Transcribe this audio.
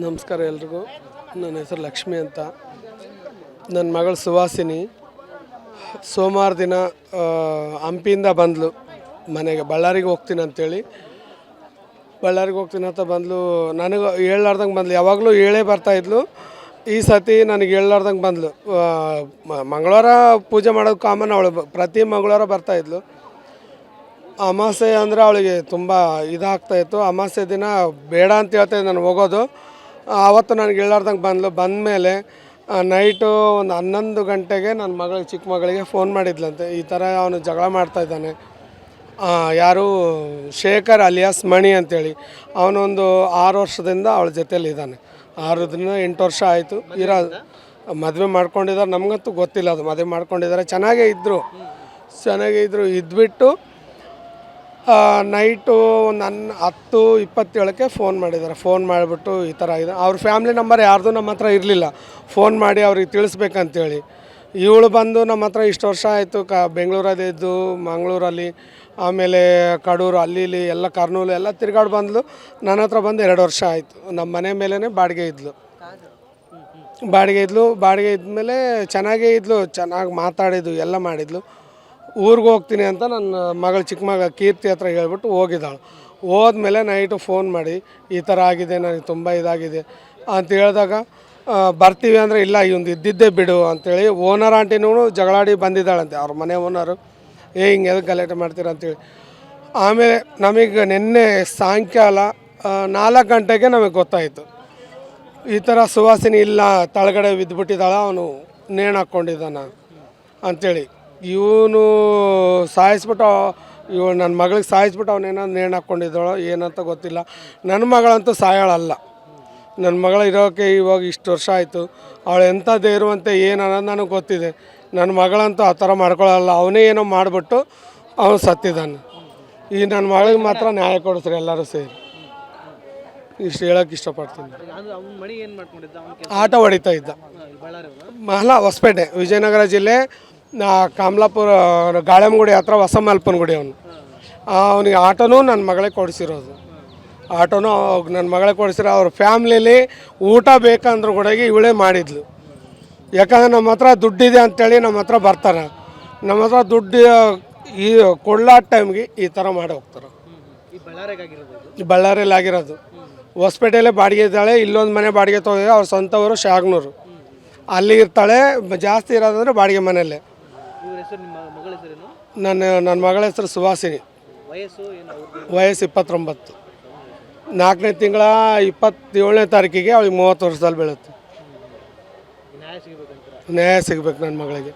ನಮಸ್ಕಾರ ಎಲ್ರಿಗೂ. ನನ್ನ ಹೆಸರು ಲಕ್ಷ್ಮಿ ಅಂತ. ನನ್ನ ಮಗಳು ಸುವಾಸಿನಿ ಸೋಮವಾರ ದಿನ ಹಂಪಿಯಿಂದ ಬಂದಳು ಮನೆಗೆ. ಬಳ್ಳಾರಿಗೆ ಹೋಗ್ತೀನಿ ಅಂತೇಳಿ ಅಂತ ಬಂದಳು. ನನಗೆ ಹೇಳಲಾರ್ದಂಗೆ ಬಂದಳು. ಯಾವಾಗಲೂ ಹೇಳೇ ಬರ್ತಾಯಿದ್ಲು. ಈ ಸತಿ ನನಗೆ ಹೇಳಲಾರ್ದಂಗೆ ಬಂದಳು. ಮಂಗಳವಾರ ಪೂಜೆ ಮಾಡೋದು ಕಾಮನ್. ಅವಳು ಪ್ರತಿ ಮಂಗಳವಾರ ಬರ್ತಾಯಿದ್ಲು. ಅಮಾವಾಸ್ಯೆ ಅಂದರೆ ಅವಳಿಗೆ ತುಂಬ ಇದಾಗ್ತಾಯಿತ್ತು. ಅಮಾವಾಸ್ಯೆ ದಿನ ಬೇಡ ಅಂತ ಹೇಳ್ತಾಯಿದ್ದೆ ನಾನು ಹೋಗೋದು. ಆವತ್ತು ನನಗೆ ಹೇಳಲಾರ್ದಂಗೆ ಬಂದಮೇಲೆ ನೈಟು ಒಂದು 11 ಗಂಟೆಗೆ ನನ್ನ ಮಗಳಿಗೆ, ಚಿಕ್ಕ ಮಗಳಿಗೆ ಫೋನ್ ಮಾಡಿದ್ಲಂತೆ. ಈ ಥರ ಅವನು ಜಗಳ ಮಾಡ್ತಾಯಿದ್ದಾನೆ, ಯಾರು ಶೇಖರ್ ಅಲಿಯಾಸ್ ಮಣಿ ಅಂತೇಳಿ. ಅವನೊಂದು 6 ವರ್ಷದಿಂದ ಅವಳ ಜೊತೆಯಲ್ಲಿದ್ದಾನೆ. 6ರಿಂದ 8 ವರ್ಷ ಆಯಿತು ಮದುವೆ ಮಾಡ್ಕೊಂಡಿದ್ದಾರೆ. ನಮಗಂತೂ ಗೊತ್ತಿಲ್ಲ ಅದು ಮದುವೆ ಮಾಡ್ಕೊಂಡಿದ್ದಾರೆ. ಚೆನ್ನಾಗೇ ಇದ್ದರು. ಇದ್ಬಿಟ್ಟು ನೈಟು ಒಂದು 10:27ಕ್ಕೆ ಫೋನ್ ಮಾಡಿದ್ದಾರೆ. ಫೋನ್ ಮಾಡಿಬಿಟ್ಟು ಈ ಥರ ಆಗಿದೆ. ಅವ್ರ ಫ್ಯಾಮ್ಲಿ ನಂಬರ್ ಯಾರ್ದು ನಮ್ಮ ಹತ್ರ ಇರಲಿಲ್ಲ. ಫೋನ್ ಮಾಡಿ ಅವ್ರಿಗೆ ತಿಳಿಸ್ಬೇಕಂತೇಳಿ ಇವಳು ಬಂದು ನಮ್ಮ ಹತ್ರ ಇಷ್ಟು ವರ್ಷ ಆಯಿತು. ಬೆಂಗಳೂರಲ್ಲಿ ಇದ್ದು, ಮಂಗಳೂರಲ್ಲಿ, ಆಮೇಲೆ ಕಡೂರು, ಅಲ್ಲಿ ಇಲ್ಲಿ ಎಲ್ಲ ಕರ್ನೂಲು ಎಲ್ಲ ತಿರ್ಗಾಡಿ ಬಂದಳು. ನನ್ನ ಹತ್ರ ಬಂದು 2 ವರ್ಷ ಆಯಿತು. ನಮ್ಮ ಮನೆ ಮೇಲೇ ಬಾಡಿಗೆ ಇದ್ಲು. ಬಾಡಿಗೆ ಇದ್ಮೇಲೆ ಚೆನ್ನಾಗೇ ಇದ್ಲು. ಚೆನ್ನಾಗಿ ಮಾತಾಡಿದ್ದು ಎಲ್ಲ ಮಾಡಿದ್ಲು. ಊರಿಗೆ ಹೋಗ್ತೀನಿ ಅಂತ ನನ್ನ ಮಗಳು, ಚಿಕ್ಕ ಮಗ ಕೀರ್ತಿ ಹತ್ರ ಹೇಳ್ಬಿಟ್ಟು ಹೋಗಿದ್ದಾಳು. ಹೋದ್ಮೇಲೆ ನೈಟು ಫೋನ್ ಮಾಡಿ ಈ ಥರ ಆಗಿದೆ, ನನಗೆ ತುಂಬ ಇದಾಗಿದೆ ಅಂತ ಹೇಳಿದಾಗ ಬರ್ತೀವಿ ಅಂದರೆ ಇಲ್ಲ, ಇವಂದು ಇದ್ದಿದ್ದೇ ಬಿಡು ಅಂಥೇಳಿ ಓನರ್ ಆಂಟಿನೂ ಜಗಳಾಡಿ ಬಂದಿದ್ದಾಳಂತೆ. ಅವ್ರ ಮನೆ ಓನರು ಹಿಂಗೆ ಎದಕ್ಕೆ ಗಲಾಟೆ ಮಾಡ್ತೀರ ಅಂತೇಳಿ. ಆಮೇಲೆ ನಮಗೆ ನಿನ್ನೆ ಸಾಯಂಕಾಲ 4 ಗಂಟೆಗೆ ನಮಗೆ ಗೊತ್ತಾಯಿತು ಈ ಥರ ಸುವಾಸಿನಿ ಇಲ್ಲ, ತಳಗಡೆ ಬಿದ್ದುಬಿಟ್ಟಿದ್ದಾಳ, ಅವನು ನೇಣು ಹಾಕ್ಕೊಂಡಿದ್ದಾನ ಅಂಥೇಳಿ. ಇವನು ಸಾಯಿಸ್ಬಿಟ್ಟು ನನ್ನ ಮಗಳಿಗೆ ಸಾಯಿಸ್ಬಿಟ್ಟು ಅವನೇನೋ ನೇಣು ಹಾಕ್ಕೊಂಡಿದ್ದಾಳೋ ಏನಂತ ಗೊತ್ತಿಲ್ಲ. ನನ್ನ ಮಗಳಂತೂ ಸಾಯೋಳಲ್ಲ. ನನ್ನ ಮಗಳು ಇರೋಕ್ಕೆ ಇವಾಗ ಇಷ್ಟು ವರ್ಷ ಆಯಿತು. ಅವಳು ಎಂಥ ಇರುವಂತೆ ಏನು ಅನ್ನೋದು ನನಗೆ ಗೊತ್ತಿದೆ. ನನ್ನ ಮಗಳಂತೂ ಆ ಥರ ಮಾಡ್ಕೊಳ್ಳಲ್ಲ. ಅವನೇ ಏನೋ ಮಾಡಿಬಿಟ್ಟು ಅವನು ಸತ್ತಿದ್ದಾನೆ. ಈ ನನ್ನ ಮಗಳಿಗೆ ಮಾತ್ರ ನ್ಯಾಯ ಕೊಡಿಸ್ರಿ ಎಲ್ಲರೂ ಸೇರಿ. ಇಷ್ಟು ಹೇಳೋಕ್ಕೆ ಇಷ್ಟಪಡ್ತೀನಿ. ಆಟ ಹೊಡಿತಾ ಇದ್ದ. ಅಲ್ಲ, ಹೊಸಪೇಟೆ, ವಿಜಯನಗರ ಜಿಲ್ಲೆ, ಕಮಲಾಪುರ, ಗಾಳೆಮಗುಡಿ ಹತ್ರ ಹೊಸಮಲ್ಪನ ಗುಡಿ. ಅವನಿಗೆ ಆಟೋನೂ ನನ್ನ ಮಗಳೇ ಕೊಡಿಸಿರೋದು. ನನ್ನ ಮಗಳೇ ಕೊಡಿಸಿರೋ. ಅವ್ರ ಫ್ಯಾಮ್ಲಿಲಿ ಊಟ ಬೇಕಂದ್ರೂ ಕೂಡ ಇವಳೇ ಮಾಡಿದ್ಲು. ಯಾಕಂದರೆ ನಮ್ಮ ಹತ್ರ ದುಡ್ಡಿದೆ ಅಂಥೇಳಿ ನಮ್ಮ ಹತ್ರ ಬರ್ತಾರೆ. ನಮ್ಮ ಹತ್ರ ದುಡ್ಡು ಈ ಕೊಡ್ಲಾಟ ಟೈಮ್ಗೆ ಈ ಥರ ಮಾಡಿ ಹೋಗ್ತಾರೆ. ಬಳ್ಳಾರಿಯಲ್ಲಿ ಆಗಿರೋದು. ಹೊಸಪೇಟೆಯಲ್ಲೇ ಬಾಡಿಗೆ ಇದ್ದಾಳೆ. ಇಲ್ಲೊಂದು ಮನೆ ಬಾಡಿಗೆ ತೊಗೊಂಡಿದ್ದೆ. ಅವ್ರ ಸ್ವಂತವರು ಶಾಗ್ನೂರು. ಅಲ್ಲಿ ಇರ್ತಾಳೆ. ಜಾಸ್ತಿ ಇರೋದಂದರೆ ಬಾಡಿಗೆ ಮನೆಯಲ್ಲೇ. ನನ್ನ ಮಗಳ ಹೆಸರು ಸುವಾಸಿನಿ. ವಯಸ್ಸು 29. 4ನೇ ತಿಂಗಳ 27ನೇ ತಾರೀಕಿಗೆ ಅವಳಿಗೆ 30 ವರ್ಷದಲ್ಲಿ ಬೀಳುತ್ತೆ. ನ್ಯಾಯ ಸಿಗಬೇಕು ನನ್ನ ಮಗಳಿಗೆ.